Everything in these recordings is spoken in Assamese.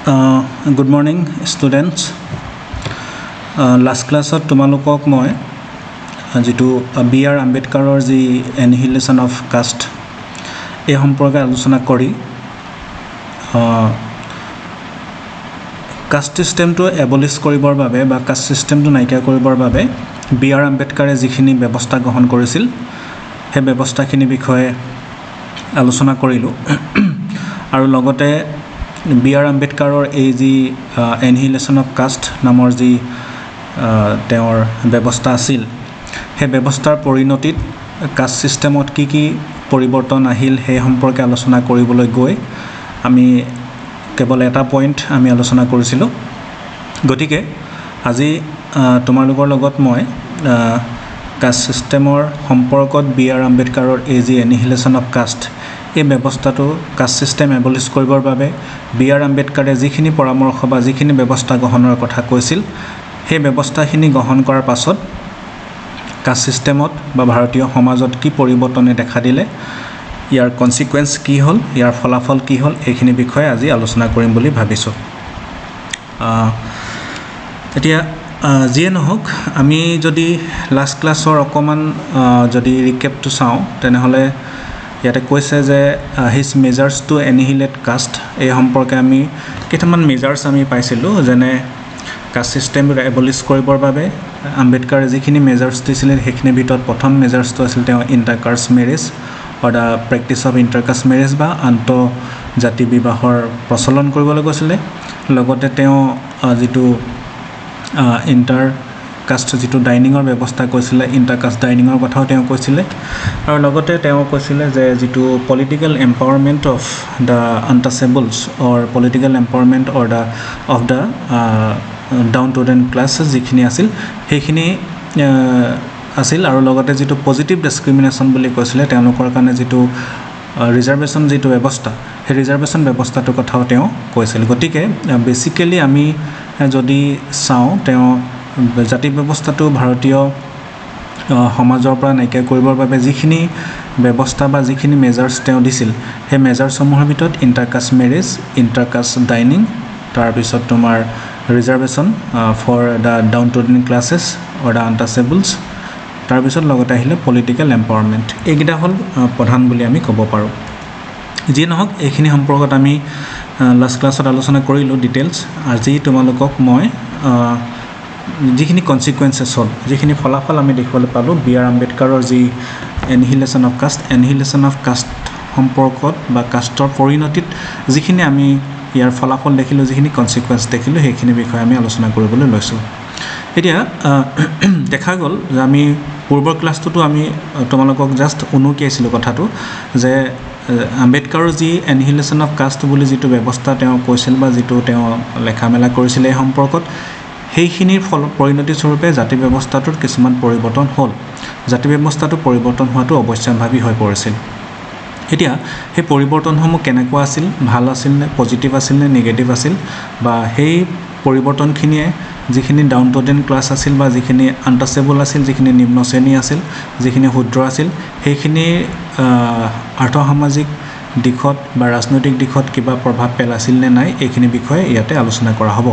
Good morning, students. Last class তোমালোকক মই যেটো B.R. আম্বেদকাৰৰ যি annihilation of caste এই সম্পৰ্কে আলোচনা কৰি কাষ্ট সিস্টেমটো এবলিশ কৰিবৰ বাবে বা কাষ্ট সিস্টেমটো নাইকিয়া কৰিবৰ বাবে B.R. আম্বেদকাৰে যিখিনি ব্যৱস্থা গ্ৰহণ কৰিছিল সেই ব্যৱস্থাখিনি বিষয়ে আলোচনা কৰিলো আৰু লগতে B.R. আম্বেদকাৰৰ এই যি annihilation of caste নামৰ যি তেওঁৰ ব্যৱস্থা আছিল সেই ব্যৱস্থাৰ পৰিণতিত কাষ্ট সিস্টেমত কি পৰিৱৰ্তন আহিল সেই সম্পৰ্কে আলোচনা কৰিবলৈ গৈ আমি কেৱল এটা পইণ্ট আমি আলোচনা কৰিছিলোঁ গতিকে আজি তোমালোকৰ লগত মই কাষ্ট সিস্টেমৰ সম্পৰ্কত B.R. আম্বেদকাৰৰ এই যি annihilation of caste এই ব্যৱস্থাটো কাষ্ট সিস্টেম এবলিশ কৰিবৰ বাবে B.R. আম্বেদকাৰে যিখিনি পৰামৰ্শ বা যিখিনি ব্যৱস্থা গ্ৰহণৰ কথা কৈছিল সেই ব্যৱস্থাখিনি গ্ৰহণ কৰাৰ পাছত কাষ্ট সিস্টেমত বা ভাৰতীয় সমাজত কি পৰিৱৰ্তনে দেখা দিলে ইয়াৰ কনসিকুৱেন্স কি হ'ল ইয়াৰ ফলাফল কি হ'ল এইখিনি বিষয়ে আজি আলোচনা কৰিম বুলি ভাবিছোঁ এতিয়া যিয়ে নহওক আমি যদি লাষ্ট ক্লাছৰ অকমান যদি ৰিকেপটো চাওঁ তেনেহলে ইয়াতে কৈছে যে হিজ মেজাৰ্স টু এনিহিলেট কাষ্ট এই সম্পৰ্কে আমি কেইটামান মেজাৰ্স আমি পাইছিলোঁ যেনে কাষ্ট সিস্টেম এবলিশ কৰিবৰ বাবে আম্বেদকাৰে যিখিনি মেজাৰ্স দিছিল সেইখিনি ভিতৰত প্ৰথম মেজাৰ্সটো আছিল তেওঁ intercaste marriage or the practice of intercaste marriage বা আন্তঃজাতি বিবাহৰ প্ৰচলন কৰিবলৈ কৈছিলে লগতে তেওঁ যিটো ইণ্টাৰকাষ্ট যিটো ডাইনিঙৰ ব্যৱস্থা কৈছিলে ইণ্টাৰকাষ্ট ডাইনিঙৰ কথাও তেওঁ কৈছিলে আৰু লগতে তেওঁ কৈছিলে যে যিটো political empowerment of the untouchables or political empowerment or the of the downtrodden classes যিখিনি আছিল সেইখিনি আছিল আৰু লগতে যিটো পজিটিভ ডিসক্ৰিমিনেশ্যন বুলি কৈছিলে তেওঁলোকৰ কাৰণে যিটো ৰিজাৰ্ভেশ্যন যিটো ব্যৱস্থা সেই ৰিজাৰ্ভেশ্যন ব্যৱস্থাটোৰ কথাও তেওঁ কৈছিল গতিকে বেসিক্যালি আমি যদি চাওঁ তেওঁ জাতি ব্যৱস্থাটো ভাৰতীয় সমাজৰ পৰা নাইকিয়া কৰিবৰ বাবে যিখিনি ব্যৱস্থা বা যিখিনি মেজাৰ্স তেওঁ দিছিল সেই মেজাৰ্সসমূহৰ ভিতৰত ইণ্টাৰকাষ্ট মেৰেজ ইণ্টাৰকাষ্ট ডাইনিং তাৰ পিছত তোমাৰ reservation for the downtrodden classes or the untouchables তাৰ পিছত লগতে আহিলে পলিটিক্যাল এম্পাৱাৰমেণ্ট এইকেইটা হ'ল প্ৰধান বুলি আমি ক'ব পাৰোঁ যি নহওক এইখিনি সম্পৰ্কত আমি লাষ্ট ক্লাছত আলোচনা কৰিলোঁ ডিটেইলছ আজি তোমালোকক মই যিখিনি কনসিকুৱেন্সেছ হ'ল যিখিনি ফলাফল আমি দেখিবলৈ পালোঁ B.R. আম্বেদকাৰৰ যি annihilation of caste সম্পৰ্কত বা কাষ্টৰ পৰিণতিত যিখিনি আমি ইয়াৰ ফলাফল দেখিলোঁ যিখিনি কনসিকুৱেন্স দেখিলোঁ সেইখিনি বিষয়ে আমি আলোচনা কৰিবলৈ লৈছোঁ এতিয়া দেখা গ'ল যে আমি পূৰ্বৰ ক্লাছটোতো আমি তোমালোকক জাষ্ট উনুকিয়াইছিলোঁ কথাটো যে আম্বেদকাৰৰ যি annihilation of caste বুলি যিটো ব্যৱস্থা তেওঁ কৈছিল বা যিটো তেওঁ লেখা মেলা কৰিছিল এই সম্পৰ্কত সেইখিনিৰ পৰিণতি স্বৰূপে জাতি ব্যৱস্থাটোৰ কিছুমান পৰিৱৰ্তন হ'ল জাতি ব্যৱস্থাটো পৰিৱৰ্তন হোৱাটো অৱশ্যম্ভাৱী হৈ পৰিছিল এতিয়া সেই পৰিৱৰ্তনসমূহ কেনেকুৱা আছিল ভাল আছিল নে পজিটিভ আছিল নে নেগেটিভ আছিল বা সেই পৰিৱৰ্তনখিনিয়ে যিখিনি ডাউন টু ডেন ক্লাছ আছিল বা যিখিনি আনটাচেবল আছিল যিখিনি নিম্ন শ্ৰেণী আছিল যিখিনি ক্ষুদ্ৰ আছিল সেইখিনি আৰ্থসামাজিক দিশত বা ৰাজনৈতিক দিশত কিবা প্ৰভাৱ পেলাইছিল নে নাই এইখিনি বিষয়ে ইয়াতে আলোচনা কৰা হ'ব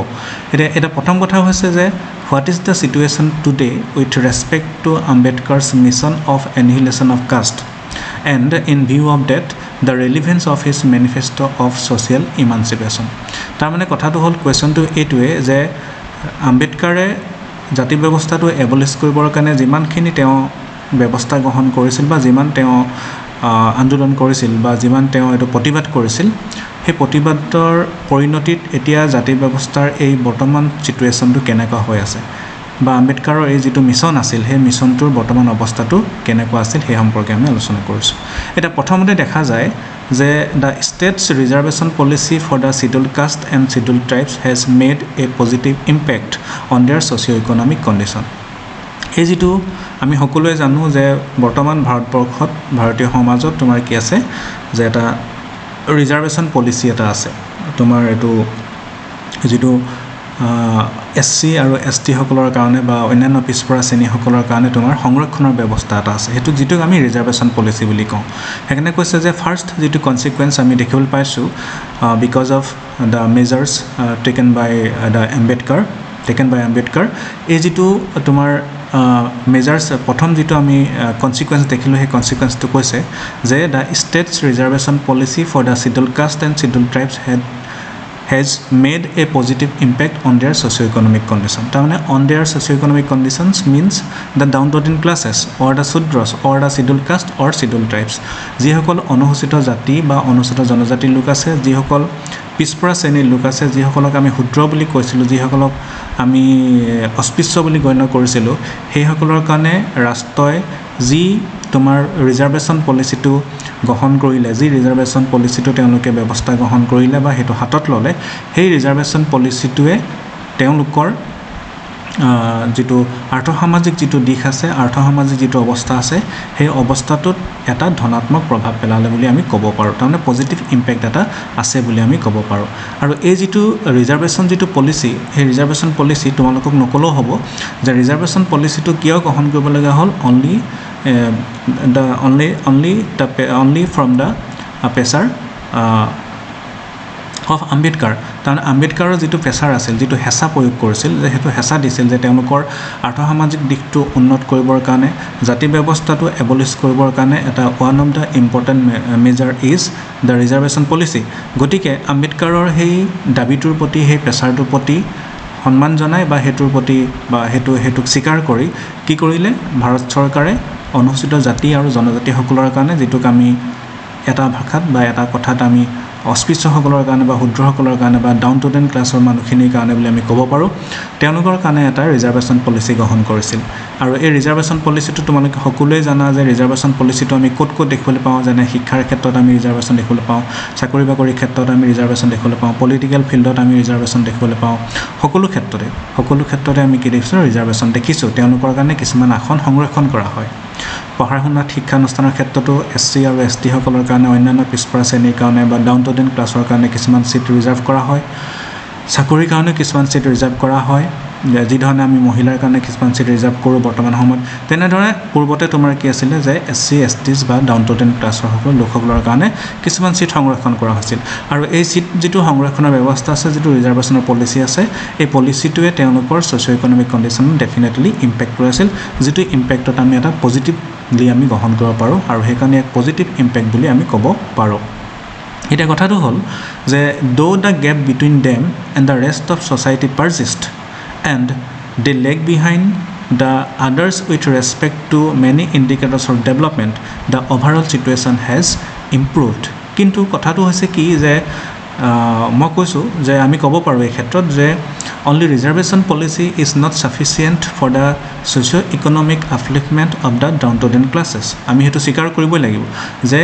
এটা প্ৰথম কথা হৈছে যে what is the situation today with respect to Ambedkar's mission of annihilation of caste and in view of that the relevance of his manifesto of social emancipation তাৰমানে কথাটো হ'ল কুৱেশ্যনটো এইটোৱে যে আম্বেদকাৰে জাতি ব্যৱস্থাটো এবলিশ কৰিবৰ কাৰণে যিমানখিনি তেওঁ ব্যৱস্থা গ্ৰহণ কৰিছিল বা যিমান তেওঁ আন্দোলন কৰিছিল বা যিমান তেওঁ এইটো প্ৰতিবাদ কৰিছিল সেই প্ৰতিবাদৰ পৰিণতিত এতিয়া জাতি ব্যৱস্থাৰ এই বৰ্তমান সিচুৱেশ্যনটো কেনেকুৱা হৈ আছে বা আম্বেদকাৰৰ এই যিটো মিছন আছিল সেই মিছনটোৰ বৰ্তমান অৱস্থাটো কেনেকুৱা আছিল সেই সম্পৰ্কে আমি আলোচনা কৰিছোঁ এটা প্ৰথমতে দেখা যায় যে the states reservation policy for the scheduled caste and scheduled tribes has made a positive impact on their socio' economic condition এই যিটো আমি সকলোৱে জানো যে বৰ্তমান ভাৰতবৰ্ষত ভাৰতীয় সমাজত তোমাৰ কি আছে যে এটা ৰিজাৰ্ভেশ্যন পলিচি এটা আছে তোমাৰ এইটো যিটো SC আৰু ST সকলৰ কাৰণে বা অন্যান্য পিছপৰা শ্ৰেণীসকলৰ কাৰণে তোমাৰ সংৰক্ষণৰ ব্যৱস্থা এটা আছে হেতু যেটো আমি ৰিজাৰ্ভেশ্যন পলিচি বুলি কওঁ হেকনে কৈছে যে ফাৰ্স্ট যেটো কনসিকুৱেন্স আমি দেখিবলৈ পাইছো because of the measures taken by the Ambedkar এই যিটো তোমাৰ মেজাৰ্ছ প্ৰথম যিটো আমি কনচিকুৱেঞ্চ দেখিলোঁ সেই কনচিকুৱেঞ্চটো কৈছে যে the states reservation policy for the schedule caste and schedule tribes has made a positive impact on their socio-economic condition. তাৰমানে on their socio-economic conditions means the downtrodden classes or the Shudras or the scheduled caste or scheduled tribes. যিসকল অনুসূচিত জাতি বা অনুসূচিত জনজাতিৰ লোক আছে, যিসকল পিছপৰা শ্ৰেণীৰ লোক আছে, যিসকলক আমি ক্ষুদ্ৰ বুলি কৈছিলোঁ, যিসকলক আমি অস্পৃশ্য বুলি গণ্য কৰিছিলোঁ, সেইসকলৰ কাৰণে ৰাষ্ট্ৰই যি তোমাৰ ৰিজাৰ্ভেশ্যন পলিচিটো গ্ৰহণ কৰিলে, যি ৰিজাৰ্ভেশ্যন পলিচিটো তেওঁলোকে ব্যৱস্থা গ্ৰহণ কৰিলে বা সেইটো হাতত ল'লে, সেই ৰিজাৰ্ভেশ্যন পলিচিটোৱে তেওঁলোকৰ যিটো আৰ্থসামাজিক যিটো দিশ আছে, আৰ্থসামাজিক যিটো অৱস্থা আছে, সেই অৱস্থাটোত এটা ধনাত্মক প্ৰভাৱ পেলালে বুলি আমি ক'ব পাৰোঁ। তাৰমানে পজিটিভ ইম্পেক্ট এটা আছে বুলি আমি ক'ব পাৰোঁ। আৰু এই যিটো ৰিজাৰ্ভেশ্যন যিটো পলিচি, সেই ৰিজাৰ্ভেশ্যন পলিচি তোমালোকক নক'লেও হ'ব যে ৰিজাৰ্ভেশ্যন পলিচিটো কিয় গ্ৰহণ কৰিবলগীয়া হ'ল, only from the pressure of Ambedkar. তাৰমানে আম্বেদকাৰৰ যিটো প্ৰেছাৰ আছিল, যিটো হেঁচা প্ৰয়োগ কৰিছিল, যে সেইটো হেঁচা দিছিল যে তেওঁলোকৰ আৰ্থসামাজিক দিশটো উন্নত কৰিবৰ কাৰণে, জাতি ব্যৱস্থাটো এবলিছ কৰিবৰ কাৰণে এটা one of the important measure is the reservation policy. গতিকে আম্বেদকাৰৰ সেই দাবীটোৰ প্ৰতি, সেই প্ৰেছাৰটোৰ প্ৰতি সন্মান জনাই বা সেইটোৰ প্ৰতি বা সেইটোক স্বীকাৰ কৰি কি কৰিলে ভাৰত চৰকাৰে অনুসূচিত জাতি আৰু জনজাতিসকলৰ কাৰণে, যিটোক আমি এটা ভাষাত বা এটা কথাত আমি অস্পৃশ্যসকলৰ কাৰণে বা ক্ষুদ্ৰসকলৰ কাৰণে বা ডাউনট্ৰডেন ক্লাছৰ মানুহখিনিৰ কাৰণে বুলি আমি ক'ব পাৰোঁ, তেওঁলোকৰ কাৰণে এটা ৰিজাৰ্ভেশ্যন পলিচি গ্ৰহণ কৰিছিল। আৰু এই ৰিজাৰ্ভেশ্যন পলিচিটো তোমালোকে সকলোৱে জানা যে ৰিজাৰ্ভেশ্যন পলিচিটো আমি ক'ত দেখিবলৈ পাওঁ, যেনে শিক্ষাৰ ক্ষেত্ৰত আমি ৰিজাৰ্ভেশ্যন দেখিবলৈ পাওঁ, চাকৰি বাকৰিৰ ক্ষেত্ৰত আমি ৰিজাৰ্ভেশ্যন দেখিবলৈ পাওঁ, পলিটিকেল ফিল্ডত আমি ৰিজাৰ্ভেশ্যন দেখিবলৈ পাওঁ, সকলো ক্ষেত্ৰতে আমি কি দেখিছোঁ, ৰিজাৰ্ভেশ্যন দেখিছোঁ। তেওঁলোকৰ কাৰণে কিছুমান আসন সংৰক্ষণ কৰা হয়। পঢ়া শুনাত শিক্ষানুষ্ঠানৰ ক্ষেত্ৰতো SC আৰু ST সকলৰ কাৰণে, অন্যান্য পিছপৰা শ্ৰেণীৰ কাৰণে বা ডাউনট্ৰডেন ক্লাছৰ কাৰণে কিছুমান ছিট ৰিজাৰ্ভ কৰা হয়। চাকৰিৰ কাৰণে কিছুমান ছিট ৰিজাৰ্ভ কৰা হয়, যিধৰণে আমি মহিলাৰ কাৰণে কিছুমান ছিট ৰিজাৰ্ভ কৰোঁ বৰ্তমান সময়ত। তেনেদৰে পূৰ্বতে তোমাৰ কি আছিলে যে SC STs বা ডাউনট্ৰডেন ক্লাছৰ লোকসকলৰ কাৰণে কিছুমান ছিট সংৰক্ষণ কৰা হৈছিল। আৰু এই ছিট যিটো সংৰক্ষণৰ ব্যৱস্থা আছে, যিটো ৰিজাৰ্ভেশ্যনৰ পলিচি আছে, এই পলিচিটোৱে তেওঁলোকৰ ছ'চিঅ' ইকনমিক কণ্ডিশ্যনত ডেফিনেটলি ইম্পেক্ট কৰিছিল, যিটো ইম্পেক্টত আমি এটা পজিটিভলি আমি গ্ৰহণ কৰিব পাৰোঁ আৰু সেইকাৰণে এক পজিটিভ ইম্পেক্ট বুলি আমি ক'ব পাৰোঁ। এতিয়া কথাটো হ'ল যে though the gap between them and the rest of society persist and they lag behind the others with respect to many indicators of development, the overall situation has improved. কিন্তু কথাটো হৈছে কি যে মই কৈছোঁ যে আমি ক'ব পাৰোঁ এই ক্ষেত্ৰত যে only reservation policy is not sufficient for the socio-economic upliftment of the downtrodden classes. আমি সেইটো স্বীকাৰ কৰিবই লাগিব যে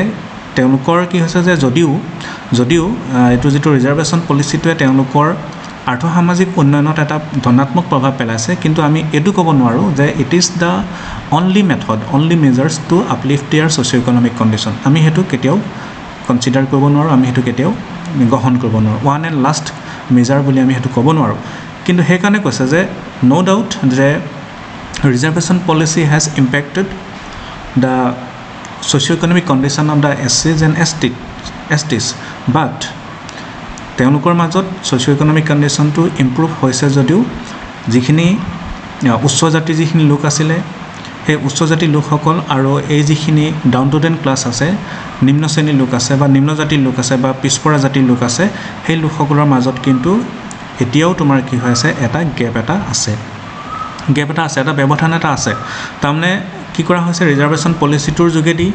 তেওঁলোকৰ কি হৈছে যে যদিও এইটো যিটো ৰিজাৰ্ভেশ্যন পলিচিটোৱে তেওঁলোকৰ আৰ্থসামাজিক উন্নয়নত এটা ধনাত্মক প্ৰভাৱ পেলাইছে, কিন্তু আমি এইটো ক'ব নোৱাৰোঁ যে it is the only measures to uplift their socio' economic condition. আমি সেইটো কেতিয়াও কনচিডাৰ কৰিব নোৱাৰোঁ, আমি সেইটো কেতিয়াও গ্ৰহণ কৰিব নোৱাৰোঁ, ওৱান এণ্ড লাষ্ট মেজাৰ বুলি আমি সেইটো ক'ব নোৱাৰোঁ। কিন্তু সেইকাৰণে কৈছে যে ন' ডাউট যে reservation policy has impacted the socio-economic condition of the SCs and STs, but তেওঁলোকৰ মাজত socio-economic conditionটো ইম্প্ৰুভ হৈছে যদিও যিখিনি উচ্চ জাতিৰ যিখিনি লোক আছিলে, সেই উচ্চ জাতিৰ লোকসকল আৰু এই যিখিনি ডাউনট্ৰডেন ক্লাছ আছে, নিম্ন শ্ৰেণীৰ লোক আছে বা নিম্ন জাতিৰ লোক আছে বা পিছপৰা জাতিৰ লোক আছে, সেই লোকসকলৰ মাজত কিন্তু এতিয়াও তোমাৰ কি হৈ আছে, এটা গেপ এটা আছে, এটা ব্যৱধান এটা আছে। তাৰমানে কি কৰা হৈছে, ৰিজাৰ্ভেশ্যন পলিচিটোৰ যোগেদি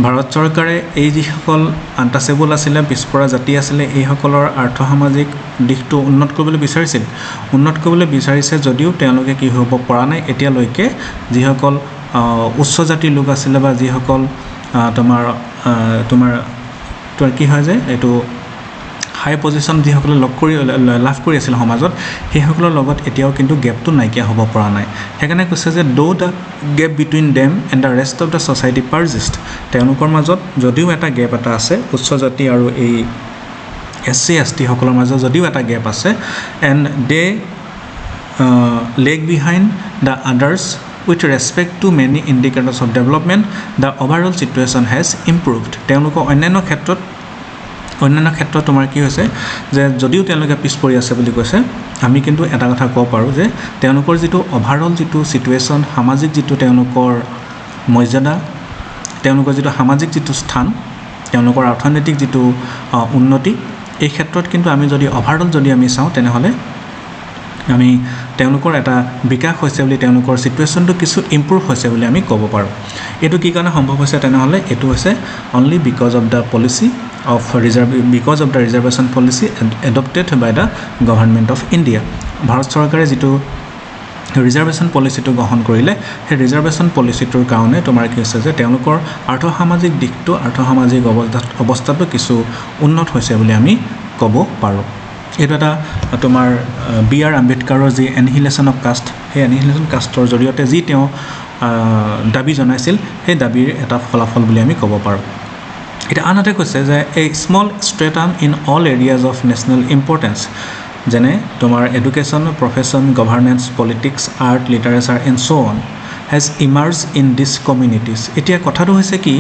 ভাৰত চৰকাৰে এই যিসকল আনটাচেবল আছিলে, পিছপৰা জাতি আছিলে, এইসকলৰ আৰ্থসামাজিক দিশটো উন্নত কৰিবলৈ বিচাৰিছে যদিও তেওঁলোকে কি হ'ব পৰা নাই এতিয়ালৈকে। যিসকল উচ্চ জাতিৰ লোক আছিলে বা যিসকল তোমাৰ কি হয় যে এইটো হাই পজিশ্যন যিসকলে লাভ কৰি আছিল সমাজত, সেইসকলৰ লগত এতিয়াও কিন্তু গেপটো নাইকিয়া হ'ব পৰা নাই। সেইকাৰণে কৈছে যে though the gap between them and the rest of the society persist, তেওঁলোকৰ মাজত যদিও এটা গেপ এটা আছে, উচ্চ জাতি আৰু এই SC ST সকলৰ মাজত যদিও এটা গেপ আছে, and they lag behind the others with respect to many indicators of development, the overall situation has improved. তেওঁলোকৰ অন্যান্য ক্ষেত্ৰত অন্যান্য ক্ষেত্ৰত তোমাৰ কি হৈছে যে যদিও তেওঁলোকে পিছ পৰি আছে বুলি কৈছে আমি কিন্তু এটা কথা ক'ব পাৰোঁ যে তেওঁলোকৰ যিটো অভাৰঅল যিটো সিচুৱেশ্যন সামাজিক যিটো তেওঁলোকৰ মৰ্যাদা তেওঁলোকৰ যিটো সামাজিক যিটো স্থান তেওঁলোকৰ অৰ্থনৈতিক যিটো উন্নতি এই ক্ষেত্ৰত কিন্তু আমি যদি অভাৰঅল যদি আমি চাওঁ তেনেহ'লে আমি তেওঁলোকৰ এটা বিকাশ হৈছে বুলি তেওঁলোকৰ সিচুৱেশ্যনটো কিছু ইম্প্ৰুভ হৈছে বুলি আমি ক'ব পাৰোঁ এইটো কি কাৰণে সম্ভৱ হৈছে তেনেহ'লে এইটো হৈছে only because of the policy of because of the reservation policy adopted by the government of India Bharat চৰকাৰে যিটো ৰিজাৰ্ভেশ্যন পলিচিটো গ্ৰহণ কৰিলে সেই ৰিজাৰ্ভেশ্যন পলিচিটোৰ কাৰণে তোমাৰ কি হৈছে যে তেওঁলোকৰ আৰ্থসামাজিক দিশটো আৰ্থসামাজিক অৱস্থাটো কিছু উন্নত হৈছে বুলি আমি ক'ব পাৰোঁ এইটো এটা তোমাৰ বি.আৰ. আম্বেদকাৰৰ যি এনহিলেশ্যন অফ কাষ্ট সেই এনহিলেশ্যন কাষ্টৰ জৰিয়তে যি তেওঁ দাবী জনাইছিল সেই দাবীৰ এটা ফলাফল বুলি আমি ক'ব পাৰোঁ এটা আনহাতে কৈছে যে a small stratum in all areas of national importance যেনে তোমাৰ education profession governance politics art literature and so' on has emerged in this communities এতিয়া কথাটো হৈছে কি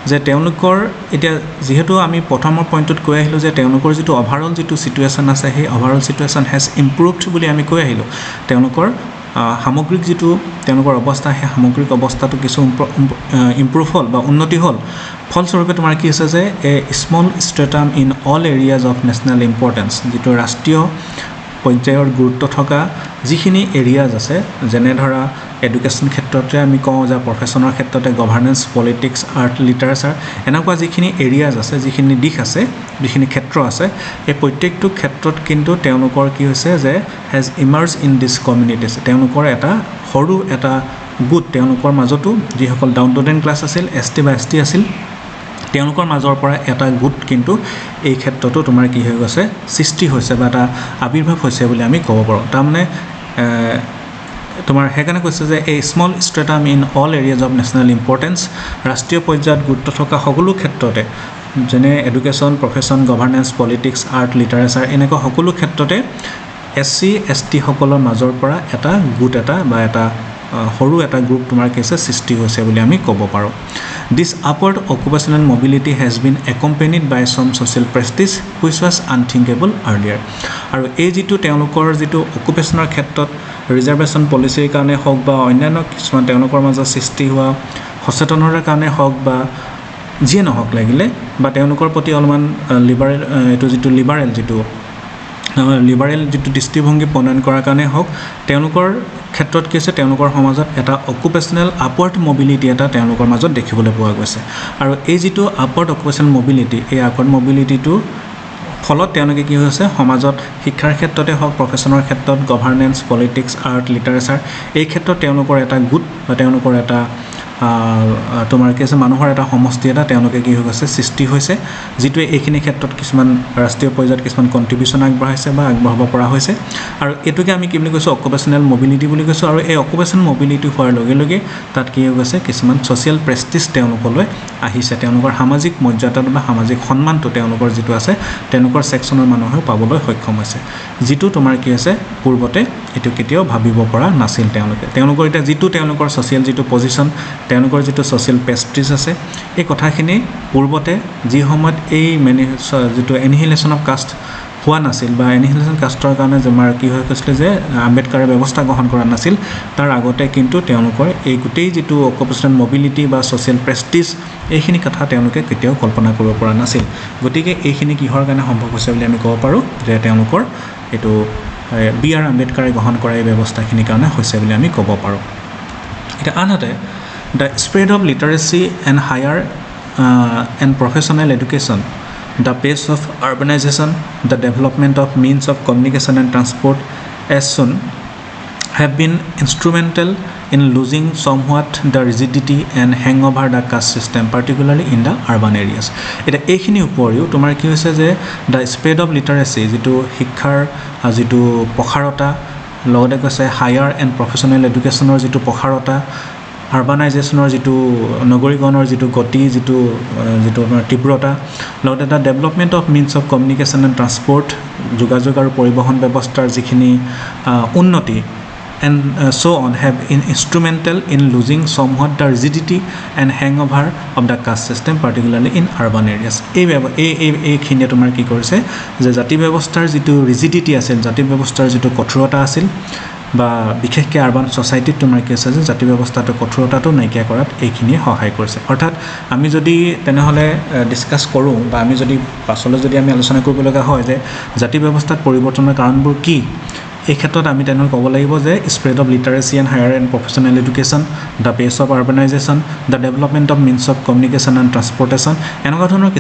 যে তেওঁলোকৰ এতিয়া যিহেতু আমি প্ৰথমৰ পইণ্টটোত কৈ আহিলোঁ যে তেওঁলোকৰ যিটো অভাৰঅল যিটো চিটুৱেশ্যন আছে সেই অভাৰঅল চিটুৱেশ্যন হেজ ইম্প্ৰুভড বুলি আমি কৈ আহিলোঁ তেওঁলোকৰ সামগ্ৰিক যিটো তেওঁলোকৰ অৱস্থা সেই সামগ্ৰিক অৱস্থাটো কিছু ইম্প্ৰুভ হ'ল বা উন্নতি হ'ল ফলস্বৰূপে তোমাৰ কি হৈছে যে a small stratum in all areas of national importance যিটো ৰাষ্ট্ৰীয় পৰ্যায়ৰ গুৰুত্ব থকা যিখিনি এৰিয়াজ আছে যেনে ধৰা এডুকেশ্যন ক্ষেত্ৰতে আমি কওঁ যে প্ৰফেশ্যনৰ ক্ষেত্ৰতে গভাৰ্নেন্স পলিটিক্স আৰ্ট লিটাৰেচাৰ এনেকুৱা যিখিনি এৰিয়াজ আছে যিখিনি দিশ আছে যিখিনি ক্ষেত্ৰ আছে এই প্ৰত্যেকটো ক্ষেত্ৰত কিন্তু তেওঁলোকৰ কি হৈছে যে has emerged in this communities তেওঁলোকৰ এটা সৰু এটা গোট তেওঁলোকৰ মাজতো যিসকল ডাউন টু ডেন ক্লাছ আছিল এছ টি বা এছ টি আছিল তেওঁলোকৰ মাজৰ পৰা এটা গোট কিন্তু এই ক্ষেত্ৰতো তোমাৰ কি হৈ গৈছে সৃষ্টি হৈছে বা এটা আবিৰ্ভাৱ হৈছে বুলি আমি ক'ব পাৰোঁ তাৰমানে তোমাৰ সেইকাৰণে কৈছে যে এই small stratum in all areas of national importance ৰাষ্ট্ৰীয় পৰ্যায়ত গুৰুত্ব থকা সকলো ক্ষেত্ৰতে যেনে education profession governance politics art literature এনেকুৱা সকলো ক্ষেত্ৰতে এছ চি এছ টিসকলৰ মাজৰ পৰা এটা গোট এটা বা এটা সৰু এটা গ্ৰুপ তোমাৰ কি হৈছে সৃষ্টি হৈছে বুলি আমি ক'ব পাৰোঁ this upward occupational mobility has been accompanied by some social prestige which was unthinkable earlier আৰু এই যিটো তেওঁলোকৰ যিটো অকুপেশ্যনৰ ক্ষেত্ৰত ৰিজাৰ্ভেশ্যন পলিচিৰ কাৰণে হওক বা অন্যান্য কিছুমান তেওঁলোকৰ মাজত সৃষ্টি হোৱা সচেতনতাৰ কাৰণে হওক বা যিয়ে নহওক লাগিলে বা তেওঁলোকৰ প্ৰতি অলপমান লিবাৰেল যিটো দৃষ্টিভংগী প্ৰণয়ন কৰাৰ কাৰণে হওক তেওঁলোকৰ ক্ষেত্ৰত কি হৈছে তেওঁলোকৰ সমাজত এটা অকুপেশ্যনেল আপৱাৰ্ড মবিলিটি এটা তেওঁলোকৰ মাজত দেখিবলৈ পোৱা গৈছে আৰু এই যিটো আপৱাৰ্ড অকুপেশ্যনেল মবিলিটি এই আপৱাৰ্ড মবিলিটিটোৰ ফলত তেওঁলোকে কি হৈছে সমাজত শিক্ষাৰ ক্ষেত্ৰতে হওক প্ৰফেশ্যনৰ ক্ষেত্ৰত গভাৰ্নেন্স পলিটিক্স আৰ্ট লিটাৰেচাৰ এই ক্ষেত্ৰত তেওঁলোকৰ এটা গোট বা তেওঁলোকৰ এটা তোমাৰ কি আছে মানুহৰ এটা সমষ্টি এটা তেওঁলোকে কি হৈ গৈছে সৃষ্টি হৈছে যিটোৱে এইখিনি ক্ষেত্ৰত কিছুমান ৰাষ্ট্ৰীয় পৰ্যায়ত কিছুমান কণ্ট্ৰিবিউশ্যন আগবঢ়াইছে বা আগবঢ়াব পৰা হৈছে আৰু এইটোকে আমি কি বুলি কৈছোঁ অকুপেশ্যনেল মবিলিটি বুলি কৈছোঁ আৰু এই অকুপেশ্যন মবিলিটি হোৱাৰ লগে লগে তাত কি হৈ গৈছে কিছুমান ছ'চিয়েল প্ৰেষ্টিজ তেওঁলোকলৈ আহিছে তেওঁলোকৰ সামাজিক মৰ্যাদাটো বা সামাজিক সন্মানটো তেওঁলোকৰ যিটো আছে তেওঁলোকৰ ছেকশ্যনৰ মানুহেও পাবলৈ সক্ষম হৈছে যিটো তোমাৰ কি আছে পূৰ্বতে এইটো কেতিয়াও ভাবিব পৰা নাছিল তেওঁলোকৰ এতিয়া যিটো তেওঁলোকৰ ছ'চিয়েল যিটো পজিশ্যন তেওঁলোকৰ যিটো ছ'চিয়েল প্ৰেষ্টিজ আছে এই কথাখিনি পূৰ্বতে যি সময়ত এই যিটো এনহিলেশ্যন অফ কাষ্ট হোৱা নাছিল বা এনহিলেশ্যন কাষ্টৰ কাৰণে আমাৰ কি হৈ গৈছিলে যে আম্বেদকাৰে ব্যৱস্থা গ্ৰহণ কৰা নাছিল তাৰ আগতে কিন্তু তেওঁলোকৰ এই গোটেই যিটো অকুপেশ্যনেল মবিলিটি বা ছ'চিয়েল প্ৰেষ্টিজ এইখিনি কথা তেওঁলোকে কেতিয়াও কল্পনা কৰিব পৰা নাছিল গতিকে এইখিনি কিহৰ কাৰণে সম্ভৱ হৈছে বুলি আমি ক'ব পাৰোঁ যে তেওঁলোকৰ এইটো বি.আৰ. আম্বেদকাৰে গ্ৰহণ কৰা এই ব্যৱস্থাখিনিৰ কাৰণে হৈছে বুলি আমি ক'ব পাৰোঁ এতিয়া আনহাতে the spread of literacy and higher and professional education, the pace of urbanization, the development of means of communication and transport as soon have been instrumental in losing somewhat the rigidity and hangover the caste system, particularly in the urban areas. এটা এইখিনি উপৰিও তোমাৰ কি হৈছে যে the spread of literacy যিটো শিক্ষাৰ যিটো প্ৰসাৰতা লগতে কৈছে হায়াৰ এণ্ড প্ৰফেশ্যনেল এডুকেশ্যনৰ যিটো প্ৰসাৰতা আৰ্বানাইজেশ্যনৰ যিটো নগৰীকৰণৰ যিটো গতি যিটো আমাৰ তীব্ৰতা লগতে এটা development of means of communication and transport যোগাযোগ আৰু পৰিবহণ ব্যৱস্থাৰ যিখিনি উন্নতি and so on have been instrumental in losing somewhat the rigidity and hangover of the caste system, particularly in urban areas. এইখিনিয়ে তোমাৰ কি কৰিছে যে জাতি ব্যৱস্থাৰ যিটো ৰিজিডিটি আছিল, জাতি ব্যৱস্থাৰ যিটো কঠোৰতা আছিল বা বিশেষকৈ আৰ্বান ছ'চাইটিত তোমাৰ কি আছে যে জাতি ব্যৱস্থাটো কঠোৰতাটো নাইকিয়া কৰাত এইখিনিয়ে সহায় কৰিছে। অৰ্থাৎ আমি যদি তেনেহ'লে ডিছকাছ কৰোঁ বা আমি যদি পাছলৈ যদি আমি আলোচনা কৰিব লগা হয় যে জাতি ব্যৱস্থাত পৰিৱৰ্তনৰ কাৰণবোৰ কি, এই ক্ষেত্ৰত আমি তেনেহ'লে ক'ব লাগিব যে spread of literacy and higher and professional education, the pace of urbanisation, the development of means of communication and transportation, এনেকুৱা ধৰণৰ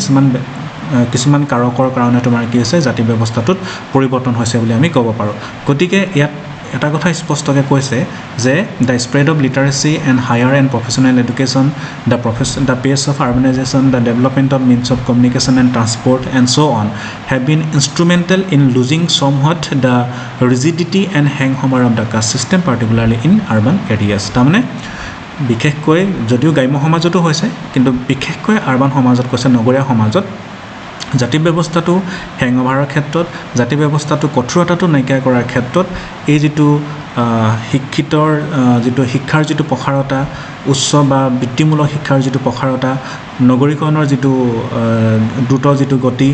কিছুমান কাৰকৰ কাৰণে তোমাৰ কি হৈছে জাতি ব্যৱস্থাটোত পৰিৱৰ্তন হৈছে বুলি আমি ক'ব পাৰোঁ। গতিকে ইয়াত এটা কথা স্পষ্টকৈ কৈছে যে the spread of literacy and higher and professional education, the pace of urbanisation, the development of means of communication and transport and so' on have been instrumental in losing somewhat the rigidity and hangover of the caste system, particularly in urban areas. তাৰমানে বিশেষকৈ যদিও গ্ৰাম্য সমাজতো হৈছে, কিন্তু বিশেষকৈ আৰ্বান সমাজত কৈছে, নগৰীয়া সমাজত জাতি ব্যৱস্থাটো হেংওভাৰৰ ক্ষেত্ৰত, জাতি ব্যৱস্থাটো কঠোৰতাটো নাইকিয়া কৰাৰ ক্ষেত্ৰত এই যিটো শিক্ষাৰ যিটো প্ৰসাৰতা, উচ্চ বা বৃত্তিমূলক শিক্ষাৰ যিটো প্ৰসাৰতা, নগৰীকৰণৰ যিটো দ্ৰুত যিটো গতি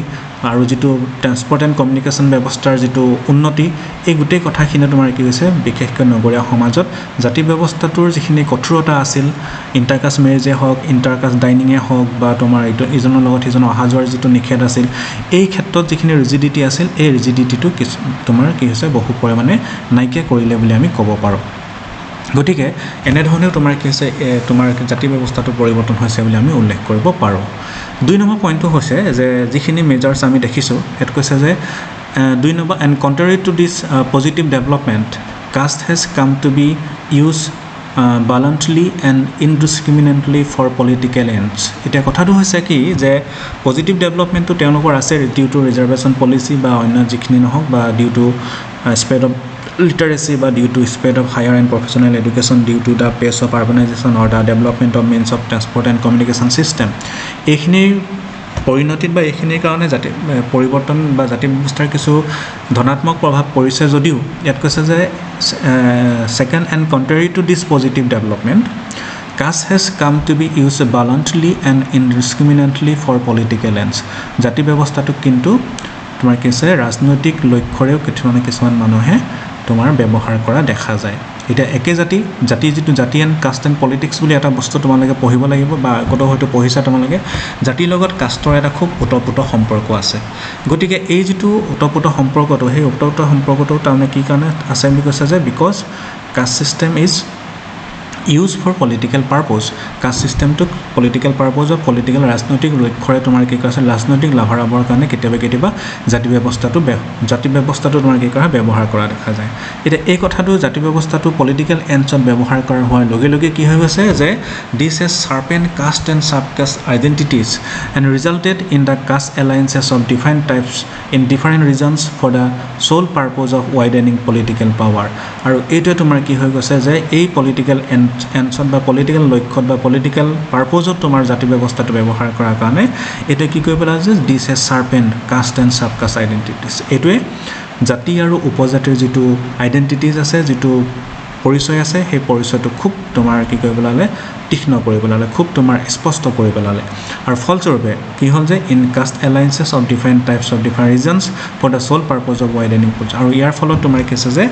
আৰু যিটো ট্ৰেন্সপৰ্ট এণ্ড কমিউনিকেশ্যন ব্যৱস্থাৰ যিটো উন্নতি, এই গোটেই কথাখিনি তোমাৰ কি হৈছে বিশেষকৈ নগৰীয়া সমাজত জাতি ব্যৱস্থাটোৰ যিখিনি কঠোৰতা আছিল, ইণ্টাৰকাষ্ট মেৰেজে হওক, ইণ্টাৰকাষ্ট ডাইনিঙে হওক বা তোমাৰ ইজনৰ লগত সিজনৰ অহা যোৱাৰ যিটো নিষেধ আছিল, এই ক্ষেত্ৰত যিখিনি ৰিজিডিটি আছিল, এই ৰিজিডিটিটো তোমাৰ কি হৈছে বহু পৰিমাণে নাইকিয়া কৰিলে বুলি আমি ক'ব পাৰোঁ। গতিকে এনেধৰণেও তোমাৰ কি হৈছে তোমাৰ জাতি ব্যৱস্থাটো পৰিৱৰ্তন হৈছে বুলি আমি উল্লেখ কৰিব পাৰোঁ। 2 নম্বৰ পইণ্টটো হৈছে যে যিখিনি মেজাৰ্ছ আমি দেখিছোঁ, ইয়াত কৈছে যে 2 number, and contrary to this positive development caste has come to be used blatantly and indiscriminately for political ends. এতিয়া কথাটো হৈছে কি যে পজিটিভ ডেভেলপমেণ্টটো তেওঁলোকৰ আছে ডিউ টু ৰিজাৰ্ভেশ্যন পলিচি বা অন্য যিখিনি নহওক, বা due to spread of literacy বা due to spread of higher and professional education, due to the pace of urbanization or the development of means of transport and communication system, এইখিনিৰ পৰিণতিত বা এইখিনিৰ কাৰণে জাতি পৰিৱৰ্তন বা জাতি ব্যৱস্থাৰ কিছু ধনাত্মক প্ৰভাৱ পৰিছে যদিও ইয়াত কৈছে যে second, and contrary to this positive development caste has come to be used bluntly and indiscriminately for political ends. জাতি ব্যৱস্থাটোক কিন্তু তোমাৰ কি আছে ৰাজনৈতিক লক্ষ্যৰেও কিছুমান মানুহে তোমাৰ ব্যৱহাৰ কৰা দেখা যায়। এতিয়া একে জাতি যিটো জাতি এণ্ড কাষ্ট এণ্ড পলিটিক্স বুলি এটা বস্তু তোমালোকে পঢ়িব লাগিব বা আগত হয়তো পঢ়িছা তোমালোকে, জাতিৰ লগত কাষ্টৰ এটা খুব ওতঃপ্ৰোত সম্পৰ্ক আছে। গতিকে এই যিটো ওতঃপ্ৰোত সম্পৰ্কটো, সেই ওতঃপ্ৰোত সম্পৰ্কটো তাৰমানে কি কাৰণে আছে বুলি কৈছে যে because caste system is used for political purpose. Caste ছিষ্টেমটোক পলিটিকেল পাৰপ'জত, পলিটিকেল ৰাজনৈতিক লক্ষ্যৰে তোমাৰ কি কৈছে ৰাজনৈতিক লাভালাভৰ কাৰণে কেতিয়াবা জাতি ব্যৱস্থাটো তোমাৰ কি কৰা ব্যৱহাৰ কৰা দেখা যায়। এতিয়া এই কথাটো জাতি ব্যৱস্থাটো পলিটিকেল এণ্ডছত ব্যৱহাৰ কৰা হোৱাৰ লগে লগে কি হৈ গৈছে যে this has sharpen caste and subcaste identities and resulted in the caste alliances of different types in different regions for the sole purpose of ৱাইডেনিং পলিটিকেল পাৱাৰ। আৰু এইটোৱে তোমাৰ কি হৈ গৈছে যে এই পলিটিকেল এণ্ডছত বা পলিটিকেল লক্ষ্যত বা পলিটিকেল পাৰপ'জত তোমাৰ জাতি ব্যৱস্থাটো ব্যৱহাৰ কৰাৰ কাৰণে এইটোৱে কি কৰিব লাগে যে this has sharpen caste and subcaste identities. এইটোৱে জাতি আৰু উপজাতিৰ যিটো আইডেণ্টিটিজ আছে, যিটো পৰিচয় আছে, সেই পৰিচয়টো খুব তোমাৰ কি কৰিব লাগে তীক্ষ্ণ কৰি পেলালে, খুব তোমাৰ স্পষ্ট কৰি পেলালে। আৰু ফলস্বৰূপে কি হ'ল যে in caste alliances of different types of different regions for the sole purpose of ৱাইডেনিং প'জ। আৰু ইয়াৰ ফলত তোমাৰ কি আছে যে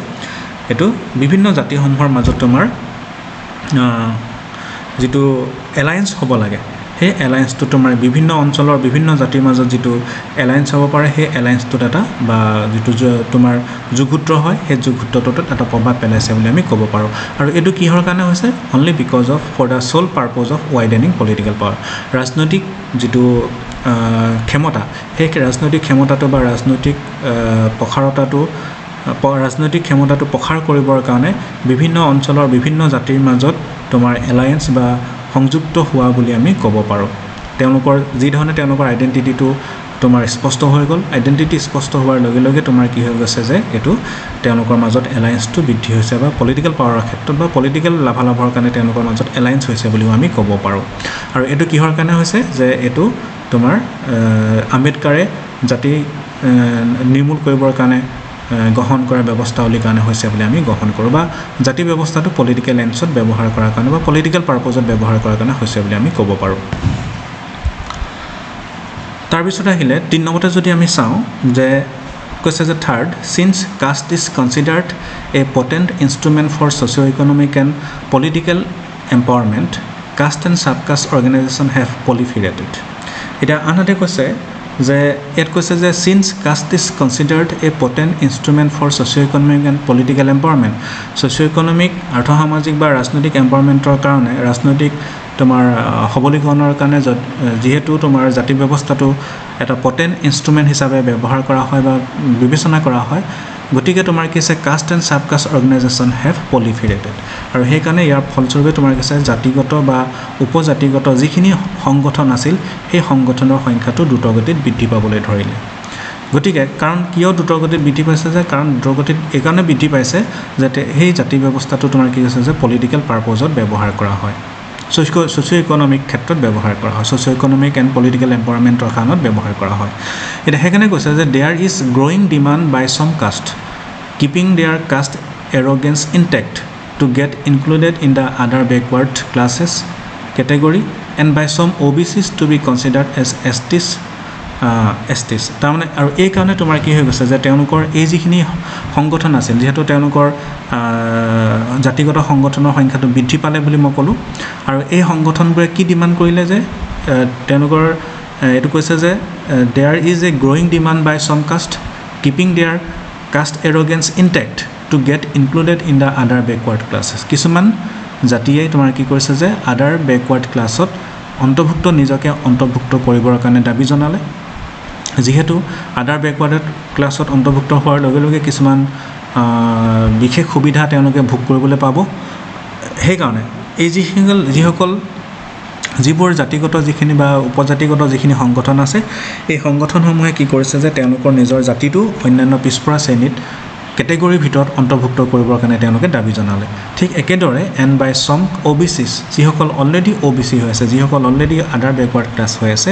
এইটো বিভিন্ন জাতিসমূহৰ মাজত তোমাৰ যিটো এলায়েন্স হ'ব লাগে, সেই এলায়েন্সটো তোমাৰ বিভিন্ন অঞ্চলৰ বিভিন্ন জাতিৰ মাজত যিটো এলায়েন্স হ'ব পাৰে, সেই এলায়েন্সটোত এটা বা যিটো তোমাৰ যোগসূত্ৰ হয়, সেই যোগসূত্ৰটোত এটা প্ৰভাৱ পেলাইছে বুলি আমি ক'ব পাৰোঁ। আৰু এইটো কিহৰ কাৰণে হৈছে? Only because of for the sole purpose of ৱাইডেনিং পলিটিকেল পাৱাৰ। ৰাজনৈতিক যিটো ক্ষমতা, সেই ৰাজনৈতিক ক্ষমতাটো বা ৰাজনৈতিক ক্ষমতাটো প্ৰসাৰ কৰিবৰ কাৰণে বিভিন্ন অঞ্চলৰ বিভিন্ন জাতিৰ মাজত তোমাৰ এলায়েন্স বা সংযুক্ত হোৱা বুলি আমি ক'ব পাৰোঁ। তেওঁলোকৰ যিধৰণে তেওঁলোকৰ আইডেণ্টিটিটো তোমাৰ স্পষ্ট হৈ গ'ল, আইডেণ্টিটি স্পষ্ট হোৱাৰ লগে লগে তোমাৰ কি হৈ গৈছে যে এইটো তেওঁলোকৰ মাজত এলায়েন্সটো বৃদ্ধি হৈছে বা পলিটিকেল পাৱাৰৰ ক্ষেত্ৰত বা পলিটিকেল লাভালাভৰ কাৰণে তেওঁলোকৰ মাজত এলায়েন্স হৈছে বুলিও আমি ক'ব পাৰোঁ। আৰু এইটো কিহৰ কাৰণে হৈছে যে এইটো তোমাৰ আম্বেদকাৰে জাতি নিৰ্মূল কৰিবৰ কাৰণে গ্ৰহণ কৰাৰ ব্যৱস্থাৱলীৰ কাৰণে হৈছে বুলি আমি গ্ৰহণ কৰোঁ বা জাতি ব্যৱস্থাটো পলিটিকেল এন্ডছত ব্যৱহাৰ কৰাৰ কাৰণে বা পলিটিকেল পাৰপজত ব্যৱহাৰ কৰাৰ কাৰণে হৈছে বুলি আমি ক'ব পাৰোঁ তাৰপিছত আহিলে 3 নম্বৰতে যদি আমি চাওঁ যে কৈছে যে third since caste is considered a potent instrument for socio economic and political empowerment caste and subcaste organisation have proliferated এটা আনহাতে কৈছে যে ইয়াত কৈছে যে since caste is considered a potent instrument for socio economic and political empowerment socio economic আৰ্থসামাজিক বা ৰাজনৈতিক এম্পাৱাৰমেণ্টৰ কাৰণে ৰাজনৈতিক তোমাৰ সবলীকৰণৰ কাৰণে যেহেতু তোমাৰ জাতি ব্যৱস্থাটো এটা পটেন্ট ইনষ্ট্ৰুমেণ্ট হিচাপে ব্যৱহাৰ কৰা হয় বা বিবেচনা কৰা হয় গতিকে তোমাৰ কি আছে caste and subcaste organisation have proliferated আৰু সেইকাৰণে ইয়াৰ ফলস্বৰূপে তোমাৰ কি আছে জাতিগত বা উপজাতিগত যিখিনি সংগঠন আছিল সেই সংগঠনৰ সংখ্যাটো দ্ৰুতগতিত বৃদ্ধি পাবলৈ ধৰিলে গতিকে কাৰণ কিয় দ্ৰুতগতিত বৃদ্ধি পাইছে যে কাৰণ দ্ৰুতগতিত এইকাৰণে বৃদ্ধি পাইছে যাতে সেই জাতি ব্যৱস্থাটো তোমাৰ কি আছে যে পলিটিকেল পাৰপজত ব্যৱহাৰ কৰা হয় সোশিও ইকনমিক ক্ষেত্ৰত ব্যৱহাৰ কৰা হয় সোশিও ইকনমিক এণ্ড পলিটিকেল এম্পাৱাৰমেণ্টৰ কাৰণত ব্যৱহাৰ কৰা হয় এটা সেইকাৰণে কৈছে যে there is growing demand by some caste keeping their caste arrogance intact to get included in the other backward classes category and by some OBCs to be considered as STs তাৰমানে আৰু এই কাৰণে তোমাৰ কি হৈ গৈছে যে তেওঁলোকৰ এই যিখিনি সংগঠন আছিল যিহেতু তেওঁলোকৰ জাতিগত সংগঠনৰ সংখ্যাটো বৃদ্ধি পালে বুলি মই ক'লোঁ আৰু এই সংগঠনবোৰে কি ডিমাণ্ড কৰিলে যে তেওঁলোকৰ এইটো কৈছে যে there is a growing demand by some caste keeping their caste arrogance intact to get included in the other backward classes কিছুমান জাতিয়ে তোমাৰ কি কৰিছে যে আদাৰ বেকৱাৰ্ড ক্লাছত নিজকে অন্তৰ্ভুক্ত কৰিবৰ কাৰণে দাবী জনালে যেহেতু আদাৰ বেকৱাৰ্ড ক্লাছত অন্তৰ্ভুক্ত হোৱাৰ লগে লগে কিছুমান বিশেষ সুবিধা তেওঁলোকে ভোগ কৰিবলৈ পাব সেইকাৰণে এই যিসকল যিবোৰ জাতিগত যিখিনি বা উপজাতিগত যিখিনি সংগঠন আছে এই সংগঠনসমূহে কি কৰিছে যে তেওঁলোকৰ নিজৰ জাতিটো অন্যান্য পিছপৰা শ্ৰেণীত কেটেগৰীৰ ভিতৰত অন্তৰ্ভুক্ত কৰিবৰ কাৰণে তেওঁলোকে দাবী জনালে ঠিক একেদৰে এণ্ড বাই সম OBCs যিসকল অলৰেডি OBC হৈ আছে যিসকল অলৰেডি আদাৰ বেকৱাৰ্ড ক্লাছ হৈ আছে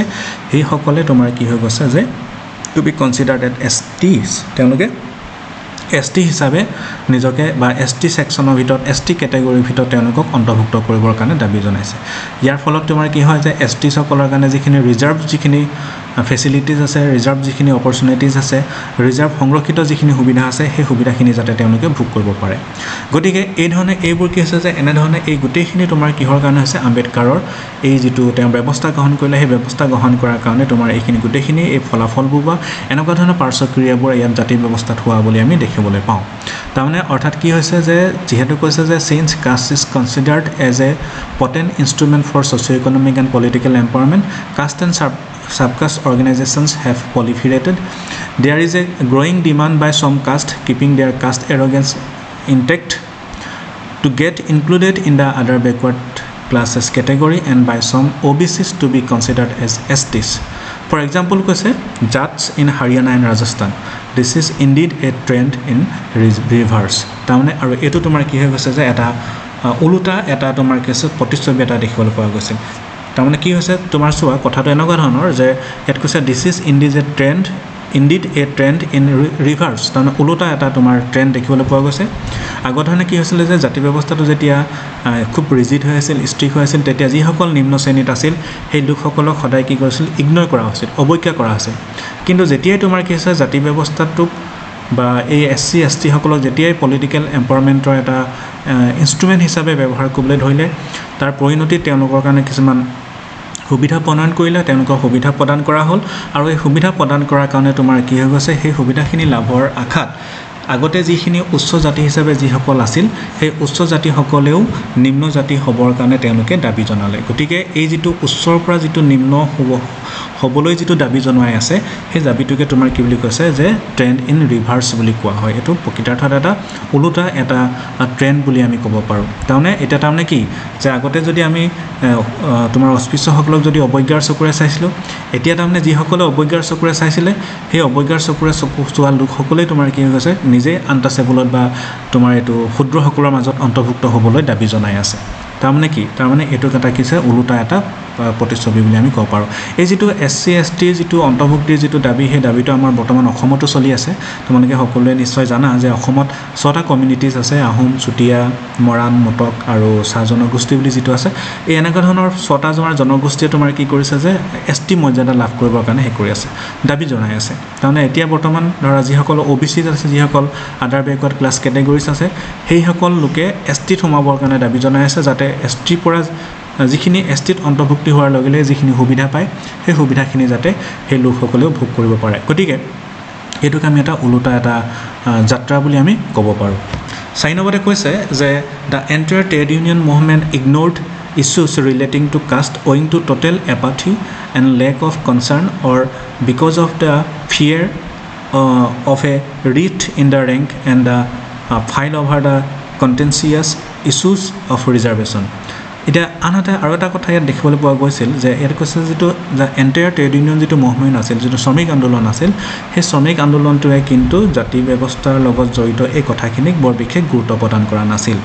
সেইসকলে তোমাৰ কি হৈ গৈছে যে to be considered at STs তেওঁলোকে ST হিচাপে নিজকে বা ST ছেকশ্যনৰ ভিতৰত ST কেটেগৰীৰ ভিতৰত তেওঁলোকক অন্তৰ্ভুক্ত কৰিবৰ কাৰণে দাবী জনাইছে ইয়াৰ ফলত তোমাৰ কি হয় যে ST সকলৰ কাৰণে যিখিনি ৰিজাৰ্ভ যিখিনি ফেচিলিটিজ আছে ৰিজাৰ্ভ যিখিনি অপৰচুনিটিজ আছে ৰিজাৰ্ভ সংৰক্ষিত যিখিনি সুবিধা আছে সেই সুবিধাখিনি যাতে তেওঁলোকে ভোগ কৰিব পাৰে গতিকে এই ধৰণে এইবোৰ কি হৈছে যে এনেধৰণে এই গোটেইখিনি তোমাৰ কিহৰ কাৰণে হৈছে আম্বেদকাৰৰ এই যিটো তেওঁ ব্যৱস্থা গ্ৰহণ কৰিলে সেই ব্যৱস্থা গ্ৰহণ কৰাৰ কাৰণে তোমাৰ এইখিনি গোটেইখিনি এই ফলাফলবোৰ বা এনেকুৱা ধৰণৰ পাৰ্শ্বক্ৰিয়াবোৰ ইয়াত জাতি ব্যৱস্থাত হোৱা বুলি আমি দেখিবলৈ পাওঁ তাৰমানে অৰ্থাৎ কি হৈছে যে যিহেতু কৈছে যে since caste is considered as a potent instrument for socio economic and political empowerment caste and Subcaste organizations have proliferated. There is a growing demand by some caste keeping their caste arrogance intact to get included in the other backward classes category and by some OBCs to be considered as STs. For example, Jats in Haryana and Rajasthan. This is indeed a trend in reverse. তাৰমানে আৰু এইটো তোমাৰ কি হৈ গৈছে যে এটা উলুটা এটা তোমাৰ কেছে প্ৰতিচ্ছবি এটা দেখিবলৈ পোৱা গৈছে তাৰমানে কি হৈছে তোমাৰ চোৱা কথাটো এনেকুৱা ধৰণৰ যে ইয়াত কৈছে this is indeed A trend in reverse তাৰমানে ওলোটা এটা তোমাৰ ট্ৰেণ্ড দেখিবলৈ পোৱা গৈছে আগৰ ধৰণে কি হৈছিলে যে জাতি ব্যৱস্থাটো যেতিয়া খুব ৰিজিড হৈ আছিল ষ্ট্ৰিক্ট হৈ আছিল তেতিয়া যিসকল নিম্ন শ্ৰেণীত আছিল সেই লোকসকলক সদায় কি কৰিছিল ইগন'ৰ কৰা হৈছিল অৱজ্ঞা কৰা হৈছিল কিন্তু যেতিয়াই তোমাৰ কি হৈছে জাতি ব্যৱস্থাটোক বা এই SC ST সকলক যেতিয়াই পলিটিকেল এম্পাৱাৰমেণ্টৰ এটা ইনষ্ট্ৰুমেণ্ট হিচাপে ব্যৱহাৰ কৰিবলৈ ধৰিলে তাৰ পৰিণতিত তেওঁলোকৰ কাৰণে কিছুমান সুবিধা প্ৰদান কৰিলে তেওঁলোকক সুবিধা প্ৰদান কৰা হ'ল আৰু এই সুবিধা প্ৰদান কৰাৰ কাৰণে তোমাৰ কি হৈ গৈছে সেই সুবিধাখিনি লাভৰ আশাত আগতে যিখিনি উচ্চ জাতি হিচাপে যিসকল আছিল সেই উচ্চ জাতিসকলেও নিম্ন জাতি হ'বৰ কাৰণে তেওঁলোকে দাবী জনালে গতিকে এই যিটো উচ্চৰ পৰা যিটো নিম্ন হ'বলৈ যিটো দাবী জনাই আছে সেই দাবীটোকে তোমাৰ কি বুলি কৈছে যে ট্ৰেণ্ড ইন ৰিভাৰ্ছ বুলি কোৱা হয় এইটো প্ৰকৃতাৰ্থত এটা ওলোটা এটা ট্ৰেণ্ড বুলি আমি ক'ব পাৰোঁ তাৰমানে এতিয়া তাৰমানে কি যে আগতে যদি আমি তোমাৰ অস্পৃশ্যসকলক যদি অৱজ্ঞাৰ চকুৰে চাইছিলোঁ এতিয়া তাৰমানে যিসকলে অৱজ্ঞাৰ চকুৰে চাইছিলে সেই অৱজ্ঞাৰ চকুৰে চোৱা লোকসকলেই তোমাৰ কি হৈ গৈছে নিজে আনটাচেবলত বা তোমাৰ এইটো ক্ষুদ্ৰসকলৰ মাজত অন্তৰ্ভুক্ত হ'বলৈ দাবী জনাই আছে তাৰমানে কি তাৰমানে এইটোক এটা কিছে ওলোটা এটা প্ৰতিচ্ছবি বুলি আমি ক'ব পাৰোঁ এই যেটো এসসি এসটি যেটো অন্তৰ্ভুক্তিৰ যেটো দাবী সেই দাবীটো আমাৰ বৰ্তমান অসমতো চলি আছে তোমালোকে সকলোৱে নিশ্চয় জানা যে অসমত 6টা কমিউনিটিজ আছে আহোম চুতীয়া মৰাণ মটক আৰু চাহ জনগোষ্ঠী বুলি যেটো আছে এই এনেকুৱা ধৰণৰ 6টা জনগোষ্ঠীয়ে তোমাৰ কি কৰিছে যে এসটি মৰ্যাদা লাভ কৰিবৰ কাৰণে হে কৰি আছে দাবী জনাই আছে তাৰমানে এতিয়া বৰ্তমান ধৰা যিসকল ওবিসি আছে যিসকল আদাৰ বেকৱাৰ্ড ক্লাছ কেটেগৰিজ আছে সেই সকল লোকে এসটি সোমাবৰ কাৰণে দাবী জনাই আছে যাতে এসটি পৰা যিখিনি এসটিত অন্তৰ্ভুক্তি হোৱাৰ লগে লগে যিখিনি সুবিধা পায় সেই সুবিধাখিনি যাতে সেই লোকসকলেও ভোগ কৰিব পাৰে গতিকে এইটোক আমি এটা ওলোটা এটা যাত্ৰা বুলি আমি ক'ব পাৰোঁ 4 নম্বৰতে কৈছে যে the entire trade union movement ignored issues relating to caste owing to total apathy and lack of concern or because of the fear of a rift in the rank and the fight over the contentious issues of reservation এটা আনহাতে আৰু এটা কথা ইয়াত দেখিবলৈ পোৱা গৈছিল যে ইয়াত কৈছে যেটো এন্টায়াৰ ট্ৰেড ইউনিয়ন যেটো মুভমেন্ট আছিল যেটো শ্ৰমিক আন্দোলন আছিল সেই শ্ৰমিক আন্দোলনটোৱে কিন্তু জাতি ব্যৱস্থাৰ লগত জড়িত এই কথাখিনিক বৰ বিশেষ গুৰুত্ব প্ৰদান কৰা নাছিল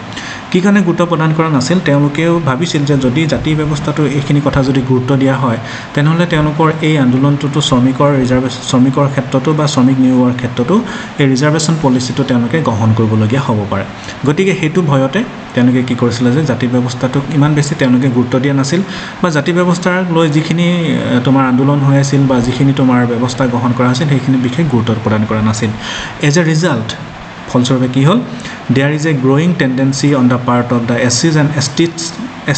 কি কাৰণে গুৰুত্ব প্ৰদান কৰা নাছিল তেওঁলোকেও ভাবিছিল যে যদি জাতি ব্যৱস্থাটো এইখিনি কথা যদি গুৰুত্ব দিয়া হয় তেনেহলে তেওঁলোকৰ এই আন্দোলনটো শ্ৰমিকৰ ক্ষেত্ৰতো বা শ্ৰমিক নিয়োগৰ ক্ষেত্ৰতো এই ৰিজাৰ্ভেশন পলিচিটো তেওঁলোকে গ্ৰহণ কৰিবলগীয়া হ'ব পাৰে গতিকে হেতু ভয়তে তেওঁলোকে কি কৰিছিল যে জাতি ব্যৱস্থাটোক ইমান বেছি তেওঁলোকে গুৰুত্ব দিয়া নাছিল বা জাতি ব্যৱস্থাৰ লৈ যিখিনি তোমাৰ আন্দোলন হৈ আছিল বা যিখিনি তোমাৰ ব্যৱস্থা গ্ৰহণ কৰা হৈছিল সেইখিনি বিশেষ গুৰুত্ব প্ৰদান কৰা নাছিল এজ এ ৰিজাল্ট ফলস্বৰূপে কি হ'ল there is a growing tendency on the part of the SCs and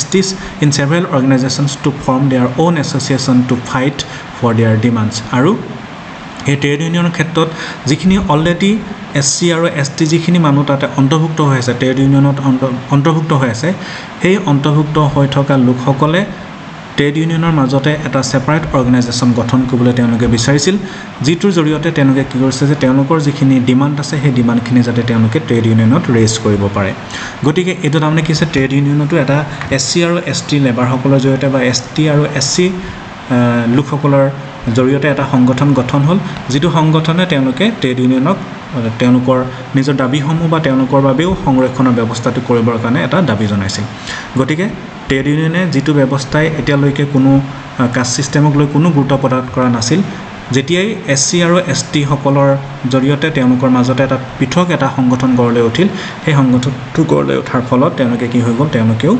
STs in several organizations to form their own association to fight for their demands আৰু এই ট্ৰেড ইউনিয়নৰ ক্ষেত্ৰত যিখিনি অলৰেডি এসসি আৰু এসটি যিখিনি মানুহ তাতে অন্তৰ্ভুক্ত হৈ আছে ট্ৰেড ইউনিয়নত অন্তৰ্ভুক্ত হৈ আছে সেই অন্তৰ্ভুক্ত হৈ থকা লোকসকলে ট্ৰেড ইউনিয়নৰ মাজতে এটা সেপাৰেট অৰ্গানাইজেশ্যন গঠন কৰিবলৈ তেওঁলোকে বিচাৰিছিল যিটোৰ জৰিয়তে তেওঁলোকে কি কৰিছে যে তেওঁলোকৰ যিখিনি ডিমান্ড আছে সেই ডিমান্ডখিনি যাতে তেওঁলোকে ট্ৰেড ইউনিয়নত ৰেজ কৰিব পাৰে গতিকে এইটো তাৰমানে কি আছে ট্ৰেড ইউনিয়নটো এটা এসসি আৰু এসটি লেবাৰসকলৰ জৰিয়তে বা এসটি আৰু এসসি লোকসকলৰ জৰিয়তে এটা সংগঠন গঠন হ'ল যিটো সংগঠনে তেওঁলোকে ট্ৰেড ইউনিয়নক তেওঁলোকৰ নিজৰ দাবীসমূহ বা তেওঁলোকৰ বাবেও সংৰক্ষণৰ ব্যৱস্থাটো কৰিবৰ কাৰণে এটা দাবী জনাইছিল গতিকে ট্ৰেড ইউনিয়নে যিটো ব্যৱস্থাই এতিয়ালৈকে কোনো কাষ্ট সিস্টেমক লৈ কোনো গুৰুত্ব প্ৰদান কৰা নাছিল যেতিয়াই এসসি আৰু এসটি সকলৰ জৰিয়তে তেওঁলোকৰ মাজতে এটা পৃথক এটা সংগঠন গঢ়লৈ উঠিল সেই সংগঠনটো গঢ়লৈ উঠাৰ ফলত তেওঁলোকে কি হৈ গ'ল তেওঁলোকেও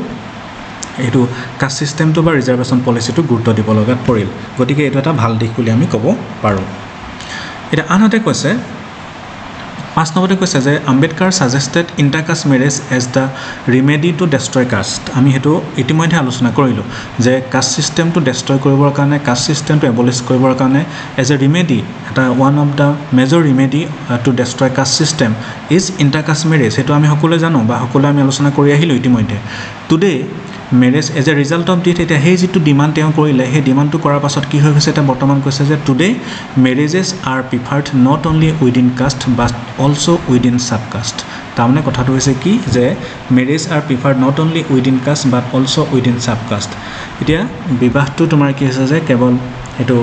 এইটো কাষ্ট সিস্টেমটো বা ৰিজাৰ্ভেশন পলিচিটো গুৰুত্ব দিব লগাত পৰিল গতিকে এইটো এটা ভাল দিশ বুলি আমি ক'ব পাৰোঁ এটা আনহাতে কৈছে 5 নম্বৰতে কৈছে যে Ambedkar suggested intercaste marriage as the remedy to destroy caste আমি হেতু ইতিমধ্যে আলোচনা কৰিলোঁ যে কাষ্ট সিস্টেমটো ডেষ্ট্ৰয় কৰিবৰ কাৰণে কাষ্ট সিস্টেমটো এবলিশ কৰিবৰ কাৰণে এজ এ ৰিমেডি এটা one of the major remedy to destroy caste system is intercaste marriage হেতু আমি সকলোৱে জানো বা সকলোৱে আমি আলোচনা কৰি আহিলোঁ ইতিমধ্যে today marriage as a result of that এতিয়া সেই যিটো ডিমাণ্ড তেওঁ কৰিলে সেই ডিমাণ্ডটো কৰাৰ পাছত কি হৈ গৈছে এটা বৰ্তমান কৈছে যে today marriages are preferred not only within caste but also' within sub caste তাৰমানে কথাটো হৈছে কি যে marriage are preferred not only within caste but also' within sub caste এতিয়া বিবাহটো তোমাৰ কি হৈছে যে কেৱল এইটো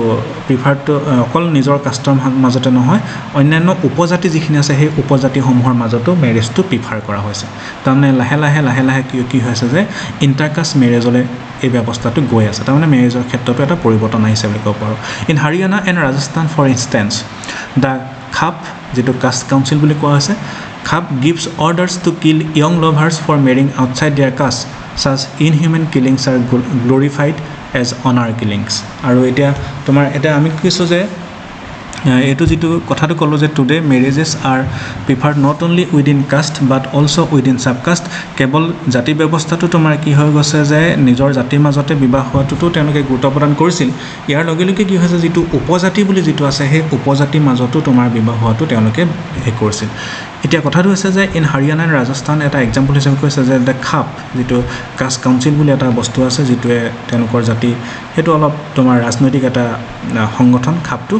প্ৰিফাৰ্ডটো অকল নিজৰ কাষ্টৰ মাজতে নহয় অন্যান্য উপজাতি যিখিনি আছে সেই উপজাতিসমূহৰ মাজতো মেৰেজটো প্ৰিফাৰ কৰা হৈছে তাৰমানে লাহে লাহে কি হৈছে যে ইণ্টাৰকাষ্ট মেৰেজলৈ এই ব্যৱস্থাটো গৈ আছে তাৰমানে মেৰেজৰ ক্ষেত্ৰতো এটা পৰিৱৰ্তন আহিছে বুলি ক'ব পাৰোঁ in Haryana and Rajasthan for instance the khap যেটো কাষ্ট কাউন্সিল বুলি কোৱা হৈছে khap gives orders to kill young lovers for marrying outside their caste such inhuman killings are glorified as honour killings আৰু এতিয়া তোমাৰ এটা আমি কৈছোঁ যে এইটো যেটো কথাটো ক'লো যে today marriages are preferred not only within caste but also' within sub caste কেৱল জাতি ব্যৱস্থাটো তোমাৰ কি হৈ গৈছে যে নিজৰ জাতিৰ মাজতে বিবাহ হোৱাটোতো তেওঁলোকে গুৰুত্ব প্ৰদান কৰিছিল ইয়াৰ লগে লগে কি হৈছে যিটো উপজাতি বুলি যিটো আছে সেই উপজাতিৰ মাজতো তোমাৰ বিবাহ হোৱাটো তেওঁলোকে কৰিছিল এতিয়া কথাটো হৈছে যে ইন হাৰিয়ানা এণ্ড ৰাজস্থান এটা এক্সাম্পল হিচাপে কৈছে যে দ্য খাপ যিটো কাষ্ট কাউন্সিল বুলি এটা বস্তু আছে যিটোৱে তেওঁলোকৰ জাতি সেইটো অলপ তোমাৰ ৰাজনৈতিক এটা সংগঠন খাপটো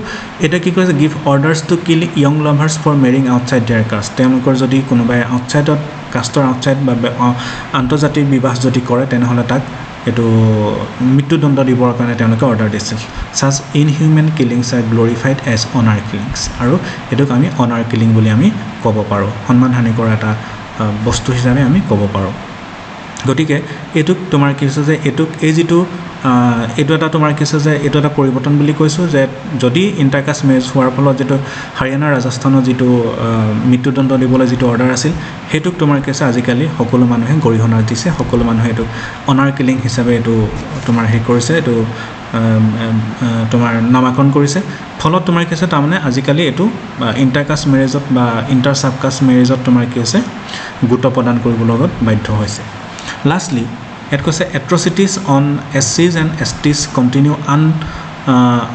এটা কি কৈছে give orders to kill young lovers for marrying outside their caste তেওঁলোকৰ যদি কোনোবাই আউটছাইডত কাষ্টৰ আউটছাইড বা আন্তৰ্জাতিক বিবাহ যদি কৰে তেনেহ'লে তাক এইটো মৃত্যুদণ্ড দিবৰ কাৰণে তেওঁলোকে অৰ্ডাৰ দিছিল ছাচ inhuman killings are glorified as honour killings আৰু এইটোক আমি অনাৰ কিলিং বুলি আমি ক'ব পাৰোঁ সন্মানহানি কৰা এটা বস্তু হিচাপে আমি ক'ব পাৰোঁ গতিকে এইটোক তোমাৰ কি হৈছে যে এইটো এটা তোমাৰ কি হৈছে যে এইটো এটা পৰিৱৰ্তন বুলি কৈছোঁ যে যদি ইণ্টাৰকাষ্ট মেৰেজ হোৱাৰ ফলত যিটো হাৰিয়ানা ৰাজস্থানৰ যিটো মৃত্যুদণ্ড দিবলৈ যিটো অৰ্ডাৰ আছিল সেইটোক তোমাৰ কি হৈছে আজিকালি সকলো মানুহে গৰিহণা দিছে সকলো মানুহে এইটো অনাৰ কিলিং হিচাপে এইটো তোমাৰ হেৰি কৰিছে এইটো তোমাৰ নামাকৰণ কৰিছে ফলত তোমাৰ কি হৈছে তাৰমানে আজিকালি এইটো ইণ্টাৰকাষ্ট মেৰেজত বা ইণ্টাৰ চাবকাষ্ট মেৰেজত তোমাৰ কি হৈছে গুৰুত্ব প্ৰদান কৰিবলৈ লগত বাধ্য হৈছে Lastly, it was atrocities on SCs and STs continue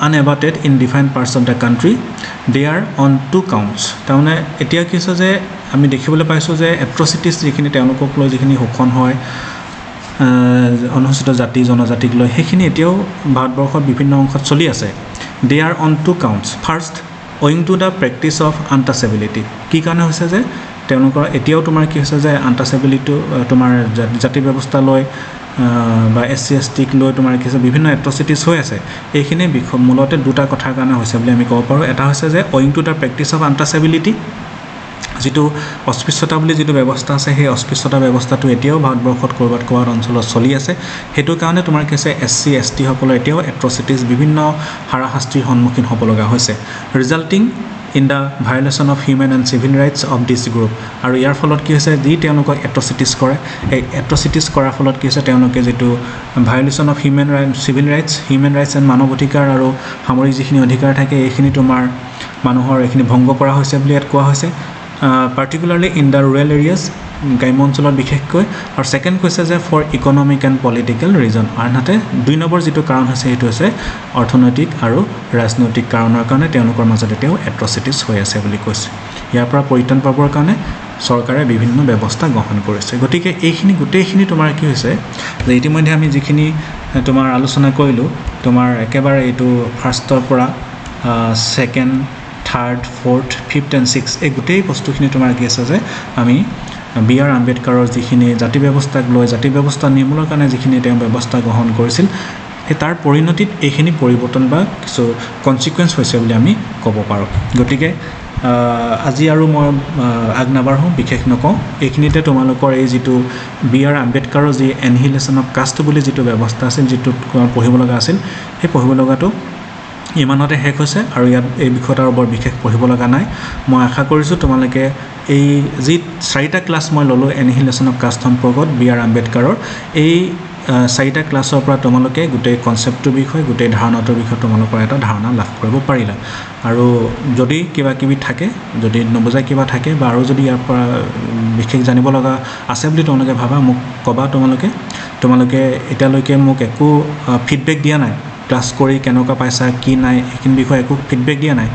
unabated in different parts of the country. They are on 2 counts. তাৰমানে এতিয়া কি হৈছে যে আমি দেখিবলৈ পাইছোঁ যে atrocities যিখিনি তেওঁলোকক লৈ যিখিনি শোষণ হয় অনুসূচিত জাতি জনজাতিক লৈ সেইখিনি এতিয়াও ভাৰতবৰ্ষৰ বিভিন্ন অংশত চলি আছে They are on 2 counts. First, owing to the practice of untouchability. কি কাৰণে হৈছে যে তেওঁলোকৰ এতিয়াও তোমাৰ কি হৈছে যে আনটাচেবিলিটি তোমাৰ জাতি ব্যৱস্থা লৈ বা SC STক লৈ তোমাৰ কি হৈছে বিভিন্ন এট্ৰচিটিছ হৈ আছে এইখিনি মূলতে দুটা কথাৰ কাৰণে হৈছে বুলি আমি ক'ব পাৰোঁ এটা হৈছে যে owing to the practice of untouchability যিটো অস্পৃশ্যতা বুলি যিটো ব্যৱস্থা আছে সেই অস্পৃশ্যতা ব্যৱস্থাটো এতিয়াও ভাৰতবৰ্ষত ক'ৰবাত অঞ্চলত চলি আছে সেইটো কাৰণে তোমাৰ কি হৈছে SC ST সকলৰ এতিয়াও এট্ৰচিটিছ বিভিন্ন হাৰাশাস্তিৰ সন্মুখীন হ'ব লগা হৈছে ৰিজাল্টিং in the violation of human and civil rights of this group আৰু ইয়াৰ ফলত কি হৈছে যি তেওঁলোকক এট্ৰচিটিছ কৰে এই এট্ৰচিটিছ কৰাৰ ফলত কি হৈছে তেওঁলোকে যেটো violation of human rights civil rights human rights and মানৱ অধিকাৰ আৰু সামৰিক যিখিনি অধিকাৰ থাকে এইখিনি তোমাৰ মানুহৰ এইখিনি ভংগ কৰা হৈছে বুলি ইয়াত কোৱা হৈছে particularly in the rural areas গ্ৰাম্য অঞ্চলত বিশেষকৈ আৰু সেকেন্ড কৈছে যে for economic and political reason আনহাতে 2 নম্বৰ যেটো কাৰণ হৈছে সেইটো হৈছে অৰ্থনৈতিক আৰু ৰাজনৈতিক কাৰণৰ কাৰণে তেওঁলোকৰ মাজত এতিয়াও এট্ৰচিটিছ হৈ আছে বুলি কৈছে ইয়াৰ পৰা পৰিত্ৰাণ পাবৰ কাৰণে চৰকাৰে বিভিন্ন ব্যৱস্থা গ্ৰহণ কৰিছে গতিকে এইখিনি গোটেইখিনি তোমাৰ কি হৈছে যে ইতিমধ্যে আমি যিখিনি তোমাৰ আলোচনা কৰিলো তোমাৰ একেবাৰে এইটো ফাৰ্ষ্টৰ পৰা second third fourth fifth and six এই গোটেই বস্তুখিনি তোমাৰ কি আছে যে আমি B.R. আম্বেদকাৰৰ যিখিনি জাতি ব্যৱস্থাক লৈ জাতি ব্যৱস্থা নিৰ্মূলৰ কাৰণে যিখিনি তেওঁ ব্যৱস্থা গ্ৰহণ কৰিছিল সেই তাৰ পৰিণতিত এইখিনি পৰিৱৰ্তন বা কিছু কনসিকুৱেন্স হৈছে বুলি আমি ক'ব পাৰোঁ গতিকে আজি আৰু মই আগনাবাঢ়ো বিশেষ নকওঁ এইখিনিতে তোমালোকৰ এই যিটো B.R. আম্বেদকাৰৰ যি এনহিলেশ্যন অফ কাষ্ট বুলি যিটো ব্যৱস্থা আছিল যিটো পঢ়িব লগা আছিল সেই পঢ়িব লগাটো ইমানতে শেষ হৈছে আৰু ইয়াত এই বিষয়ত আৰু বৰ বিশেষ পঢ়িব লগা নাই মই আশা কৰিছোঁ তোমালোকে এই যি 4টা ক্লাছ মই ললো এনহিলেশ্যন অফ কাষ্ট সম্পৰ্কত B.R. আম্বেদকাৰৰ এই 4টা ক্লাছৰ পৰা তোমালোকে গোটেই কনসেপ্টৰ বিষয় গোটেই ধাৰণাটোৰ বিষয় তোমালোকৰ এটা ধাৰণা লাভ কৰিব পাৰিলা আৰু যদি কিবা কিবি থাকে যদি নবজাই কিবা থাকে বা আৰু যদি ইয়াৰ পৰা বিশেষ জানিব লগা আছে বুলি তোমালোকে ভাবা মোক কবা তোমালোকে এতিয়ালৈকে মোক একো ফিডবেক দিয়া নাই ক্লাছ কৰি কেনেকুৱা পাইছা কি নাই এইখিনি বিষয়ে একো ফিডবেক দিয়া নাই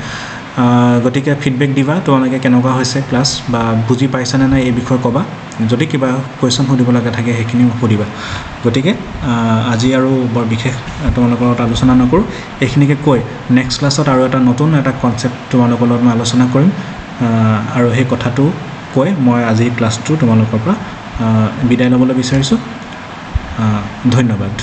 গতিকে ফিডবেক দিবা তোমালোকে কেনেকুৱা হৈছে ক্লাছ বা বুজি পাইছা নে নাই এই বিষয়ে ক'বা যদি কিবা কোৱেশ্চন সুধিব লগা থাকে সেইখিনি সুধিবা গতিকে আজি আৰু বৰ বিশেষ তোমালোকৰ লগত আলোচনা নকৰো এইখিনিকে কৈ নেক্সট ক্লাছত আৰু এটা নতুন এটা কনসেপ্ট তোমালোকৰ লগত মই আলোচনা কৰিম আৰু সেই কথাটো কৈ মই আজি ক্লাছটো তোমালোকৰ পৰা বিদায় ল'বলৈ বিচাৰিছোঁ ধন্যবাদ